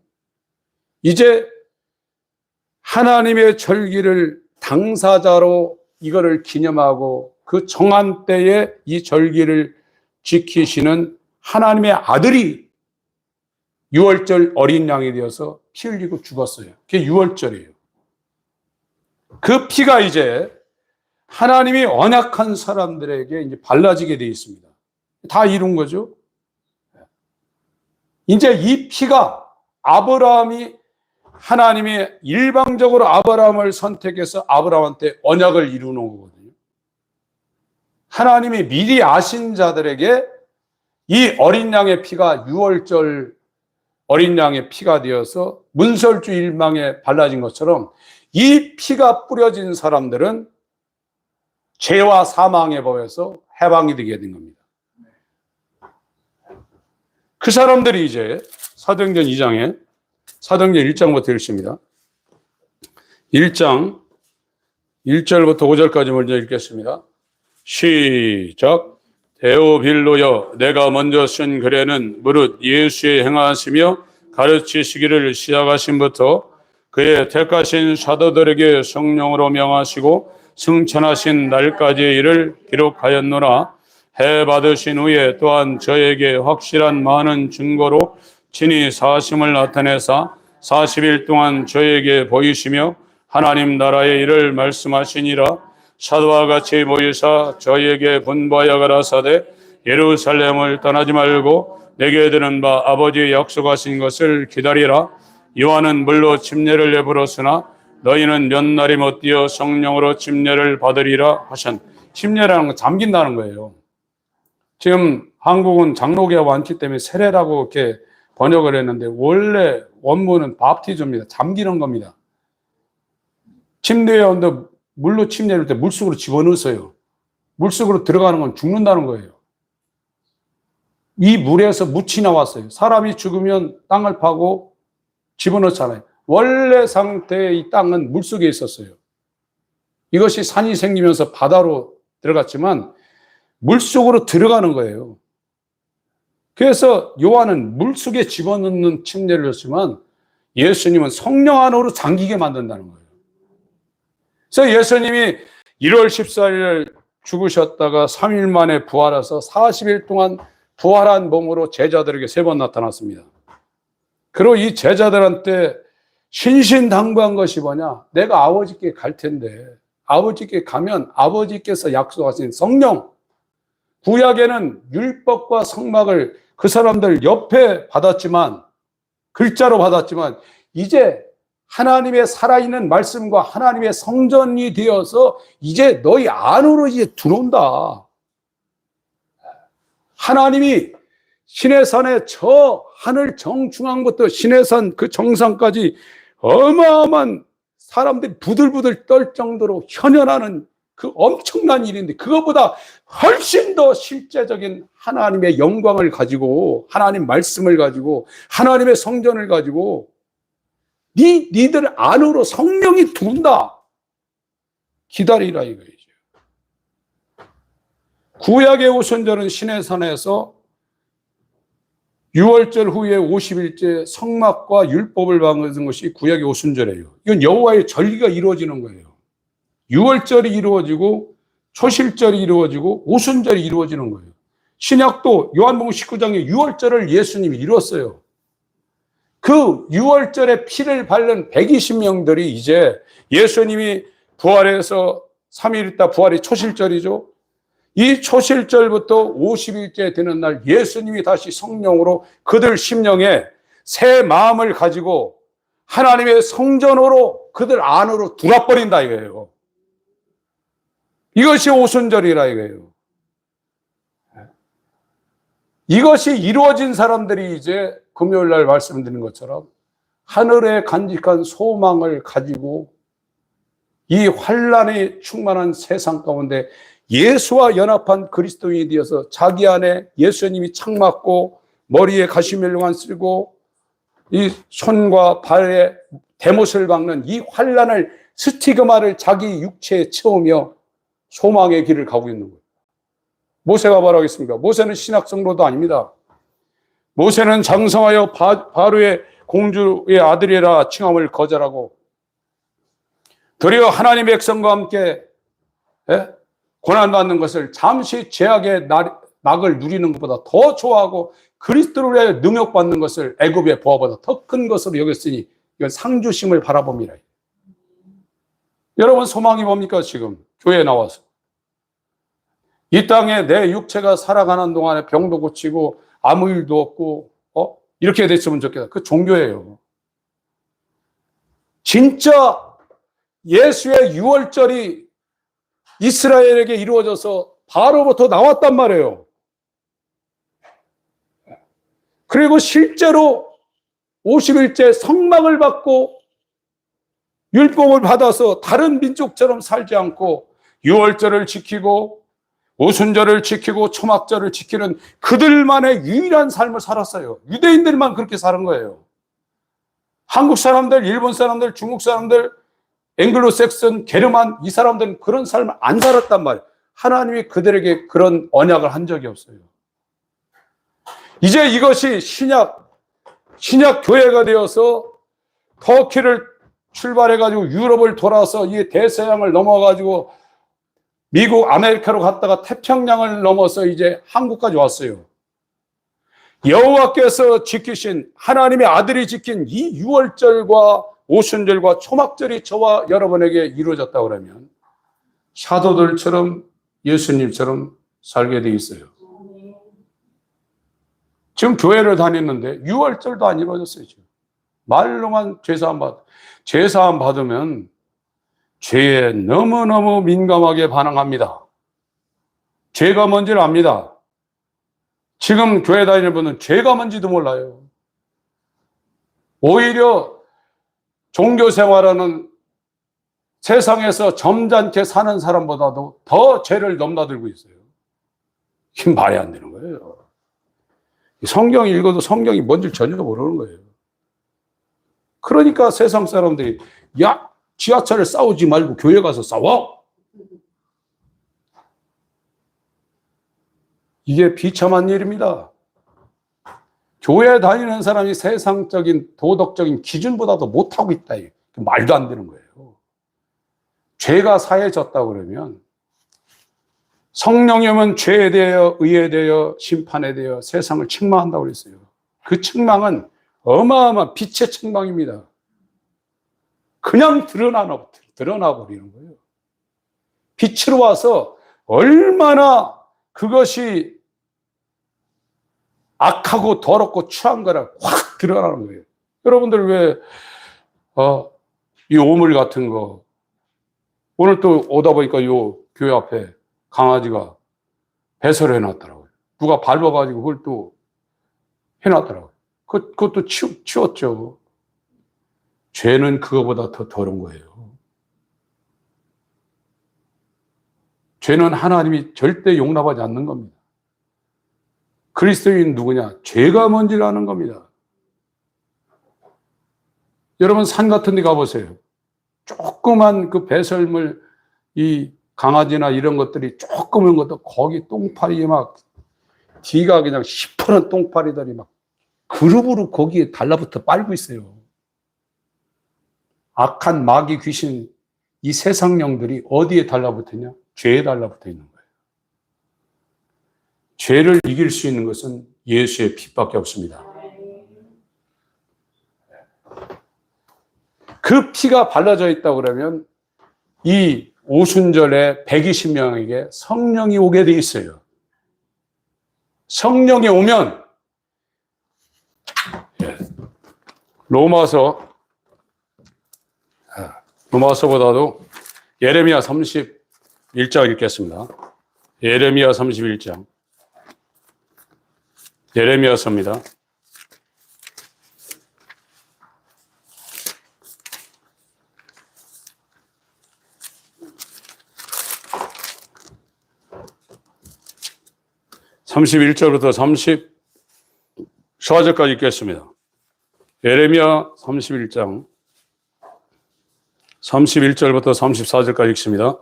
이제 하나님의 절기를 당사자로 이거를 기념하고 그 정한 때에 이 절기를 지키시는 하나님의 아들이 유월절 어린 양이 되어서 피 흘리고 죽었어요. 그게 유월절이에요. 그 피가 이제 하나님이 언약한 사람들에게 이제 발라지게 되어 있습니다. 다 이룬 거죠. 이제 이 피가 아브라함이 하나님이 일방적으로 아브라함을 선택해서 아브라함한테 언약을 이루는 거거든요. 하나님이 미리 아신 자들에게 이 어린 양의 피가 유월절 어린 양의 피가 되어서 문설주 일망에 발라진 것처럼 이 피가 뿌려진 사람들은 죄와 사망의 법에서 해방이 되게 된 겁니다. 그 사람들이 이제 사도행전 2장에 사도행전 1장부터 읽습니다. 1장 1절부터 5절까지 먼저 읽겠습니다. 시작. 데오빌로여, 내가 먼저 쓴 글에는 무릇 예수의 행하시며 가르치시기를 시작하신부터 그의 택하신 사도들에게 성령으로 명하시고 승천하신 날까지의 일을 기록하였노라. 해 받으신 후에 또한 저에게 확실한 많은 증거로 친히 사심을 나타내사 40일 동안 저에게 보이시며 하나님 나라의 일을 말씀하시니라. 사도와 같이 모이사 저희에게 분부하여 가라사대 예루살렘을 떠나지 말고 내게 드는 바 아버지 약속하신 것을 기다리라. 요한은 물로 침례를 내버렸으나 너희는 몇 날이 못되어 성령으로 침례를 받으리라 하신. 침례라는 건 잠긴다는 거예요. 지금 한국은 장로교가 많기 때문에 세례라고 이렇게 번역을 했는데 원래 원문은 밥티즘입니다. 잠기는 겁니다. 침례원도 물로 침례할 때 물속으로 집어넣었어요. 물속으로 들어가는 건 죽는다는 거예요. 이 물에서 묻이 나왔어요. 사람이 죽으면 땅을 파고 집어넣잖아요. 원래 상태의 이 땅은 물속에 있었어요. 이것이 산이 생기면서 바다로 들어갔지만 물속으로 들어가는 거예요. 그래서 요한은 물속에 집어넣는 침례를 했지만 예수님은 성령 안으로 잠기게 만든다는 거예요. 그래서 예수님이 1월 14일 죽으셨다가 3일 만에 부활해서 40일 동안 부활한 몸으로 제자들에게 3번 나타났습니다. 그리고 이 제자들한테 신신당부한 것이 뭐냐? 내가 아버지께 갈 텐데 아버지께 가면 아버지께서 약속하신 성령, 구약에는 율법과 성막을 그 사람들 옆에 받았지만 글자로 받았지만 이제 하나님의 살아있는 말씀과 하나님의 성전이 되어서 이제 너희 안으로 이제 들어온다. 하나님이 시내산의 저 하늘 정중앙부터 시내산 그 정상까지 어마어마한 사람들이 부들부들 떨 정도로 현현하는 그 엄청난 일인데 그것보다 훨씬 더 실제적인 하나님의 영광을 가지고 하나님 말씀을 가지고 하나님의 성전을 가지고 니들 안으로 성령이 들어온다. 기다리라 이거죠. 구약의 오순절은 시내산에서 유월절 후에 50일째 성막과 율법을 받는 것이 구약의 오순절이에요. 이건 여호와의 절기가 이루어지는 거예요. 유월절이 이루어지고 초실절이 이루어지고 오순절이 이루어지는 거예요. 신약도 요한복음 19장에 유월절을 예수님이 이뤘어요. 그 유월절에 피를 바른 120명들이 이제 예수님이 부활해서 3일 있다 부활이 초실절이죠. 이 초실절부터 50일째 되는 날 예수님이 다시 성령으로 그들 심령에 새 마음을 가지고 하나님의 성전으로 그들 안으로 들어버린다 이거예요. 이것이 오순절이라 이거예요. 이것이 이루어진 사람들이 이제 금요일 날 말씀드린 것처럼 하늘에 간직한 소망을 가지고 이 환란이 충만한 세상 가운데 예수와 연합한 그리스도인이 되어서 자기 안에 예수님이 창 맞고 머리에 가시멜로만 쓰고 이 손과 발에 대못을 박는 이 환란을 스티그마를 자기 육체에 채우며 소망의 길을 가고 있는 거예요. 모세가 뭐라고 했습니까? 모세는 신학 성도도 아닙니다. 모세는 장성하여 바로의 공주의 아들이라 칭함을 거절하고 도리어 하나님의 백성과 함께 고난받는 것을 잠시 죄악의 낙을 누리는 것보다 더 좋아하고 그리스도를 위하여 능욕받는 것을 애굽의 보화보다 더 큰 것으로 여겼으니 이건 상주심을 바라봅니다. 여러분 소망이 뭡니까? 지금 교회에 나와서 이 땅에 내 육체가 살아가는 동안에 병도 고치고 아무 일도 없고 이렇게 됐으면 좋겠다. 그 종교예요. 진짜 예수의 유월절이 이스라엘에게 이루어져서 바로부터 나왔단 말이에요. 그리고 실제로 50일째 성막을 받고 율법을 받아서 다른 민족처럼 살지 않고 유월절을 지키고 오순절을 지키고 초막절을 지키는 그들만의 유일한 삶을 살았어요. 유대인들만 그렇게 사는 거예요. 한국 사람들, 일본 사람들, 중국 사람들, 앵글로색슨, 게르만 이 사람들은 그런 삶을 안 살았단 말이에요. 하나님이 그들에게 그런 언약을 한 적이 없어요. 이제 이것이 신약 교회가 되어서 터키를 출발해가지고 유럽을 돌아서 이 대서양을 넘어가지고 미국, 아메리카로 갔다가 태평양을 넘어서 이제 한국까지 왔어요. 여호와께서 지키신 하나님의 아들이 지킨 이 유월절과 오순절과 초막절이 저와 여러분에게 이루어졌다고 그러면 사도들처럼 예수님처럼 살게 돼 있어요. 지금 교회를 다니는데 유월절도 안 이루어졌어요. 지금. 말로만 제사함 받으면 죄에 너무너무 민감하게 반응합니다. 죄가 뭔지를 압니다. 지금 교회 다니는 분은 죄가 뭔지도 몰라요. 오히려 종교 생활하는 세상에서 점잖게 사는 사람보다도 더 죄를 넘나들고 있어요. 이게 말이 안 되는 거예요. 성경 읽어도 성경이 뭔지 전혀 모르는 거예요. 그러니까 세상 사람들이 야, 지하철에 싸우지 말고 교회 가서 싸워. 이게 비참한 일입니다. 교회 다니는 사람이 세상적인 도덕적인 기준보다도 못하고 있다. 말도 안 되는 거예요. 죄가 사해졌다고 그러면 성령이 오면 죄에 대하여 의에 대하여 심판에 대하여 세상을 책망한다고 그랬어요. 그 책망은 어마어마한 빛의 책망입니다. 그냥 드러나 버리는 거예요. 빛으로 와서 얼마나 그것이 악하고 더럽고 추한 거라 확 드러나는 거예요. 여러분들 왜 이 오물 같은 거 오늘 또 오다 보니까 요 교회 앞에 강아지가 배설을 해놨더라고요. 누가 밟아가지고 그걸 또 해놨더라고요. 그것도 치웠죠. 죄는 그거보다 더 더러운 거예요. 죄는 하나님이 절대 용납하지 않는 겁니다. 그리스도인 누구냐? 죄가 뭔지를 아는 겁니다. 여러분 산 같은 데 가보세요. 조그만 그 배설물, 이 강아지나 이런 것들이 조그만 것도 거기 똥파리 막 뒤가 그냥 시퍼런 똥파리들이 막 그룹으로 거기에 달라붙어 빨고 있어요. 악한 마귀 귀신 이 세상 영들이 어디에 달라붙었냐? 죄에 달라붙어 있는 거예요. 죄를 이길 수 있는 것은 예수의 피밖에 없습니다. 그 피가 발라져 있다고 그러면 이 오순절에 120명에게 성령이 오게 돼 있어요. 성령이 오면 로마서보다도 예레미야 31장 읽겠습니다. 예레미야 31장. 예레미야서입니다. (31절부터 34절까지) 읽겠습니다. 예레미야 31장 31절부터 34절까지 읽습니다.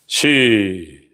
시작.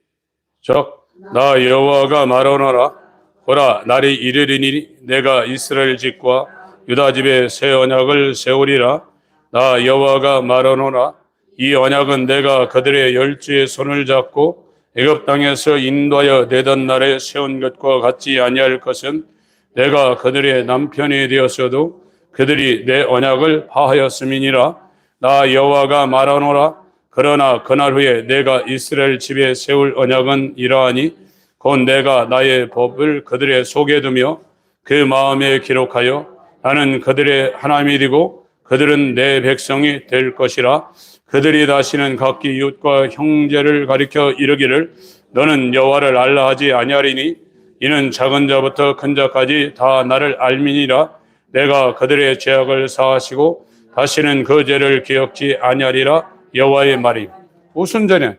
나 여호와가 말하노라. 보라, 날이 이르리니 내가 이스라엘 집과 유다 집에 새 언약을 세우리라. 나 여호와가 말하노라. 이 언약은 내가 그들의 열주의 손을 잡고 애굽 땅에서 인도하여 내던 날에 세운 것과 같지 아니할 것은, 내가 그들의 남편이 되었어도 그들이 내 언약을 파하였음이니라. 나 여호와가 말하노라. 그러나 그날 후에 내가 이스라엘 집에 세울 언약은 이러하니, 곧 내가 나의 법을 그들의 속에 두며 그 마음에 기록하여 나는 그들의 하나님이 되고 그들은 내 백성이 될 것이라. 그들이 다시는 각기 이웃과 형제를 가리켜 이르기를 너는 여호와를 알라 하지 아니하리니, 이는 작은 자부터 큰 자까지 다 나를 알미니라. 내가 그들의 죄악을 사하시고 다시는 그 죄를 기억지 아니하리라. 여호와의 말이. 오순절에,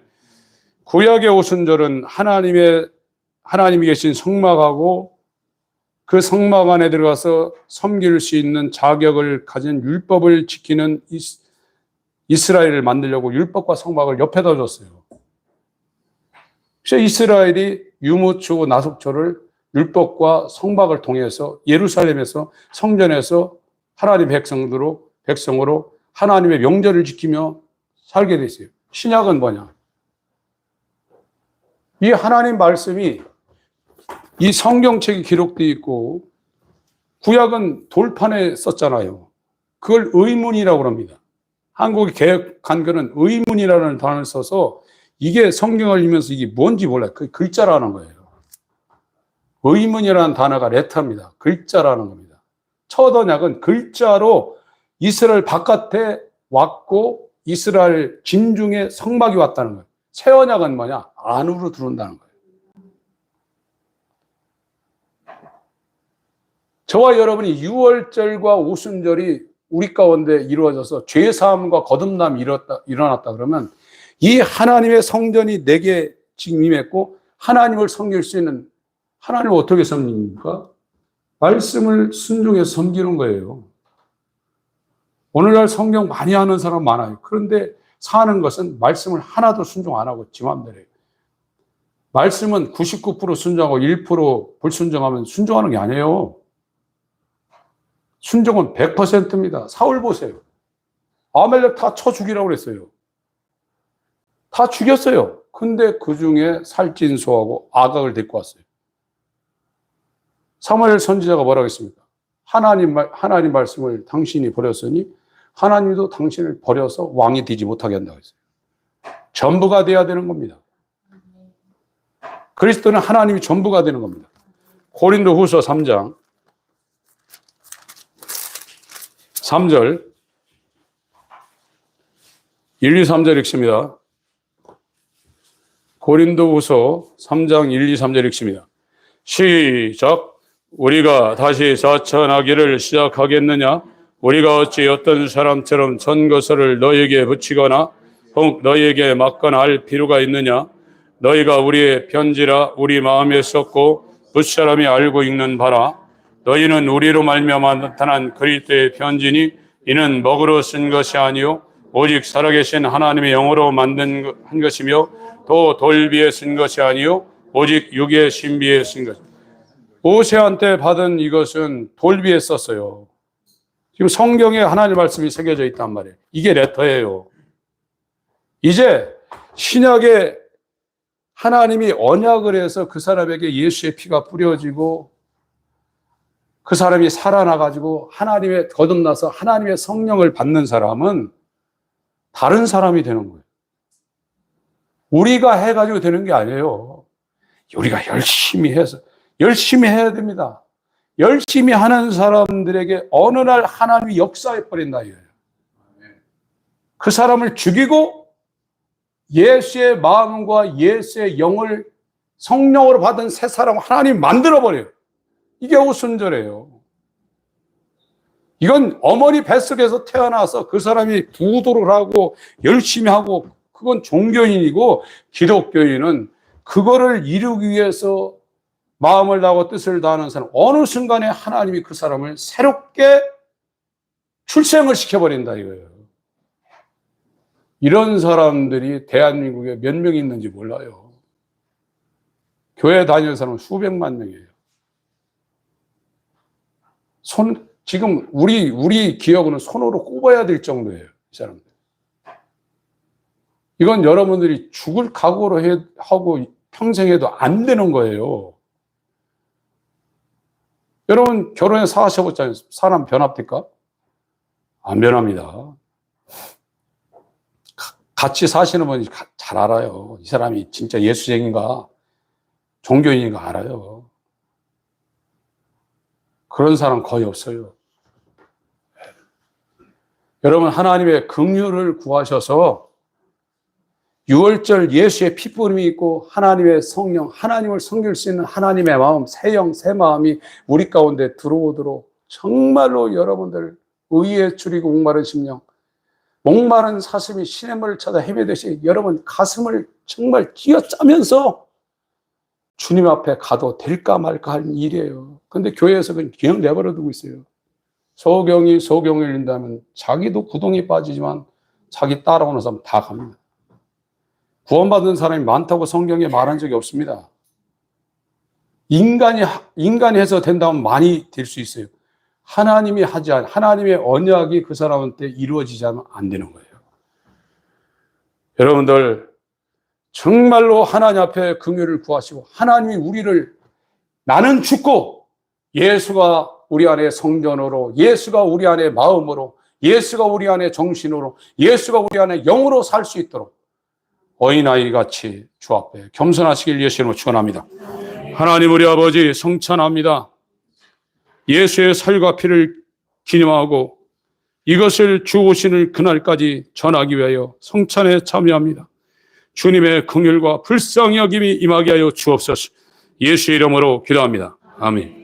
구약의 오순절은 하나님이 계신 성막하고 그 성막 안에 들어가서 섬길 수 있는 자격을 가진 율법을 지키는 이스라엘을 만들려고 율법과 성막을 옆에다 줬어요. 그래서 이스라엘이 유무초, 나속초를 율법과 성막을 통해서 예루살렘에서, 성전에서 하나님 백성으로 하나님의 명절을 지키며 살게 됐어요. 신약은 뭐냐? 이 하나님 말씀이 이 성경책이 기록되어 있고, 구약은 돌판에 썼잖아요. 그걸 의문이라고 합니다. 한국의 개혁 한글은 의문이라는 단어를 써서 이게 성경을 읽으면서 이게 뭔지 몰라요. 그 글자라는 거예요. 의문이라는 단어가 레터입니다. 글자라는 겁니다. 첫 언약은 글자로 이스라엘 바깥에 왔고 이스라엘 진중에 성막이 왔다는 거예요. 새 언약은 뭐냐? 안으로 들어온다는 거예요. 저와 여러분이 유월절과 오순절이 우리 가운데 이루어져서 죄사함과 거듭남이 일어났다 그러면, 이 하나님의 성전이 내게 지금 임했고 하나님을 섬길 수 있는, 하나님을 어떻게 섬깁니까? 말씀을 순종해서 섬기는 거예요. 오늘날 성경 많이 하는 사람 많아요. 그런데 사는 것은 말씀을 하나도 순종 안 하고 지 맘대로 해요. 말씀은 99% 순종하고 1% 불순종하면 순종하는 게 아니에요. 순종은 100%입니다. 사울 보세요. 아말렉 다 쳐 죽이라고 그랬어요. 다 죽였어요. 근데 그 중에 살찐소하고 아각을 데리고 왔어요. 사무엘 선지자가 뭐라고 했습니까? 하나님 말씀을 당신이 버렸으니 하나님도 당신을 버려서 왕이 되지 못하게 한다고 했어요. 전부가 돼야 되는 겁니다. 그리스도는 하나님이 전부가 되는 겁니다. 고린도후서 3장 3절 1, 2, 3절 읽습니다. 고린도후서 3장 1, 2, 3절 읽습니다. 시작. 우리가 다시 사천하기를 시작하겠느냐? 우리가 어찌 어떤 사람처럼 선거서를 너희에게 붙이거나 혹 너희에게 맡거나 할 필요가 있느냐? 너희가 우리의 편지라 우리 마음에 썼고 붓사람이 알고 읽는 바라. 너희는 우리로 말미암아 나타난 그리스도의 편지니, 이는 먹으로 쓴 것이 아니요 오직 살아계신 하나님의 영으로 한 것이며, 또 돌비에 쓴 것이 아니요 오직 육의 신비에 쓴 것. 모세한테 받은 이것은 돌비에 썼어요. 지금 성경에 하나님의 말씀이 새겨져 있단 말이에요. 이게 레터예요. 이제 신약에 하나님이 언약을 해서 그 사람에게 예수의 피가 뿌려지고 그 사람이 살아나가지고 하나님의 거듭나서 하나님의 성령을 받는 사람은 다른 사람이 되는 거예요. 우리가 해가지고 되는 게 아니에요. 우리가 열심히 해야 됩니다. 열심히 하는 사람들에게 어느 날 하나님이 역사해 버린다 이거예요. 그 사람을 죽이고 예수의 마음과 예수의 영을 성령으로 받은 새 사람을 하나님이 만들어 버려요. 이게 오순절이에요. 이건 어머니 뱃속에서 태어나서 그 사람이 부도를 하고 열심히 하고, 그건 종교인이고, 기독교인은 그거를 이루기 위해서 마음을 다하고 뜻을 다하는 사람, 어느 순간에 하나님이 그 사람을 새롭게 출생을 시켜버린다 이거예요. 이런 사람들이 대한민국에 몇 명 있는지 몰라요. 교회 다니는 사람은 수백만 명이에요. 지금 우리 기억은 손으로 꼽아야 될 정도예요, 이 사람들. 이건 여러분들이 죽을 각오로 하고 평생 해도 안 되는 거예요. 여러분, 결혼해 사셔보잖아요. 사람 변합니까? 안 변합니다. 같이 사시는 분이 잘 알아요. 이 사람이 진짜 예수쟁인가, 종교인인가 알아요. 그런 사람 거의 없어요. 여러분, 하나님의 긍휼을 구하셔서 유월절 예수의 피뿌림이 있고 하나님의 성령, 하나님을 섬길 수 있는 하나님의 마음, 새 영, 새 마음이 우리 가운데 들어오도록 정말로 여러분들 의에 줄이고 목마른 심령, 목마른 사슴이 시냇물을 찾아 헤매듯이 여러분 가슴을 정말 쥐어짜면서 주님 앞에 가도 될까 말까 하는 일이에요. 근데 교회에서 그냥 내버려 두고 있어요. 소경이 소경을 읽는다면 자기도 구덩이 빠지지만 자기 따라오는 사람 다 갑니다. 구원받은 사람이 많다고 성경에 말한 적이 없습니다. 인간이 해서 된다면 많이 될 수 있어요. 하나님이 하나님의 언약이 그 사람한테 이루어지지 않으면 안 되는 거예요. 여러분들 정말로 하나님 앞에 긍휼을 구하시고 하나님이 나는 죽고 예수가 우리 안에 성전으로, 예수가 우리 안에 마음으로, 예수가 우리 안에 정신으로, 예수가 우리 안에 영으로 살 수 있도록 어린아이 같이 주 앞에 겸손하시길 예수님으로 축원합니다. 하나님 우리 아버지 성찬합니다. 예수의 살과 피를 기념하고 이것을 주 오시는 그날까지 전하기 위하여 성찬에 참여합니다. 주님의 긍휼과 불쌍히 여김이 임하게 하여 주옵소서. 예수의 이름으로 기도합니다. 아멘.